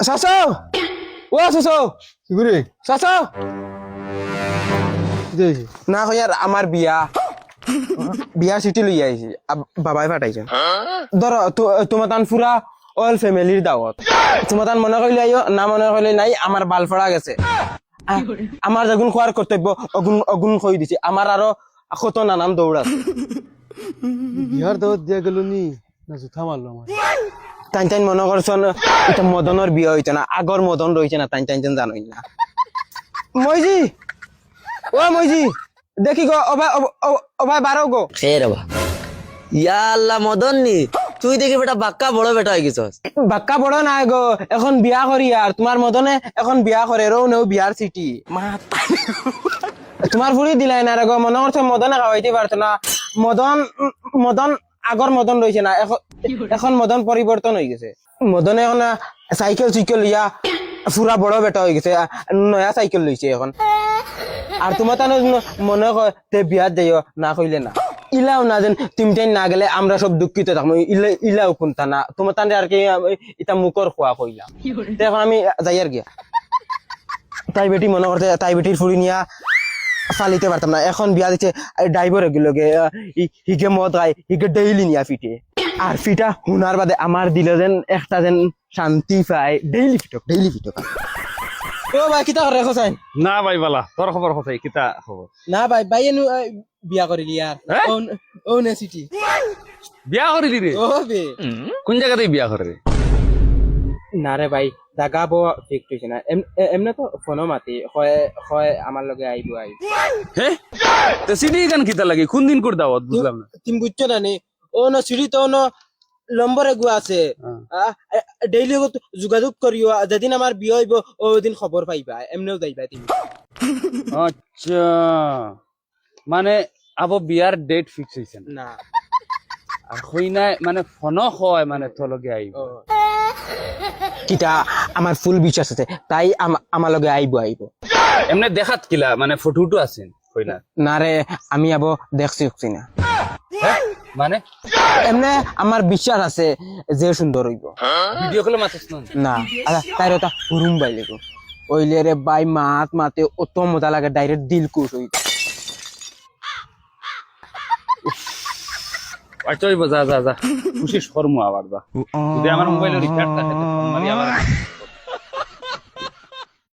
চাচা ও চাচা কি করে চাচা কি হয়েছে? না কইয়ার আমার বিয়া বিয়া চিঠি লই আইছি বাবাই পাঠাইছেন ধর তোমার তান পুরা অল ফ্যামিলির দাওয়াত তোমার তান মনে কইলে আইও না মনে কইলে নাই আমার বাল ফড়া গেছে আমার যেগুন খোয়ার কর্তব্য অগুন অগুন কই দিছি আমার আরো কত নানান দৌড়া বিহার দাওয়াত দিয়া গেল নি না জুথা মারলো আমার টাইন টাইন মনে করছন এটা মদনের বিয়ে হইছে না আগর মদন রইছে না টাইন টাইন জানোই না মইজি ও মইজি দেখি গো ও ভাই বারো গো খের বা ইয়া আল্লাহ মদন নি তুই দেখি বেটা বাক্কা বড় বেটা হয়ে গেছস বাক্কা বড় নাই গো এখন বিয়া করি আর তোমার মদনে এখন বিয়া করে রো নেও বিয়ার সিটি তোমার ফুড়ি দিলাই না রে গো মনে করছে মদনে খাওয়াইতে পারতো না মদন মদন আগর মদন রয়েছে না এখন মদন পরিবর্তন হয়ে গেছে মদনে এখন সাইকেল সাইকেল ইয়া পুরা বড় বেটা হয়ে গেছে নয়া সাইকেল লইছে এখন আর তোমার তানো মনে হয় তে বিয়াত যাইও না কইলে না ইলাও না যেন তিনটাই না গেলে আমরা সব দুঃখিত থাকবো ইলাও কোনটা না তোমার তানে আর কি এটা মুখর খোয়া কইলাম এখন আমি যাই আর গিয়া তাই বেটি মনে করতে তাই বেটির ফুড়ি নিয়া ফালিতে পারতাম না এখন বিয়া দিচ্ছে ড্রাইভার এগুলোকে হিগে মদ খায় হিগে ডেইলি নিয়া ফিটে আর ফিটা হুনার বাদে আমার দিলে যেন একটা যেন শান্তি পায় ডেইলি ফিটক ও ভাই কিতা করে রেখো চাই না ভাই বালা তোর খবর কোথায় কিতা খবর না ভাই ভাই এনু বিয়া করিলি আর ও নে সিটি বিয়া করিলি রে ও বে কোন জায়গাতে বিয়া করে রে না রে ভাই জাগা বো ঠিক হইছে না এমনে তো ফোনও মাতি হয় হয় আমার লগে আইব হে তো সিটি গান কিতা লাগে কোন দিন করে দাওয়াত বুঝলাম না তুমি বুঝছো না নি ও ন সিঁড়ি তো ন নম্বরে গু আছে ডেইলি যোগাযোগ করিও যেদিন আমার বিয়ে হইব ওদিন খবর পাইবা এমনেও যাইবা তুমি আচ্ছা মানে আবো বিয়ার ডেট ফিক্স হইছে না না আর হই নাই মানে ফোন হয় মানে তোর লগে আইব কিটা আমার ফুল বিশ্বাস আছে তাই আমার লগে আইব এমনি দেখাত কিলা মানে ফটো আছেন হই না না রে আমি আবো দেখছি না হ্যাঁ মানে এমনে আমার বিশ্বাস আছে যে সুন্দর হইব ভিডিও কলে মাতিস না না তাই ওটা হুরুম বাইলে গো ওইলে রে বাই মাতে অত মজা লাগে ডাইরেক্ট দিল কুশ হই আচ্ছা যা খুশি শর্ম আবার যা যদি আমার মোবাইলে রিচার্জ থাকে তো ফোন মারি আবার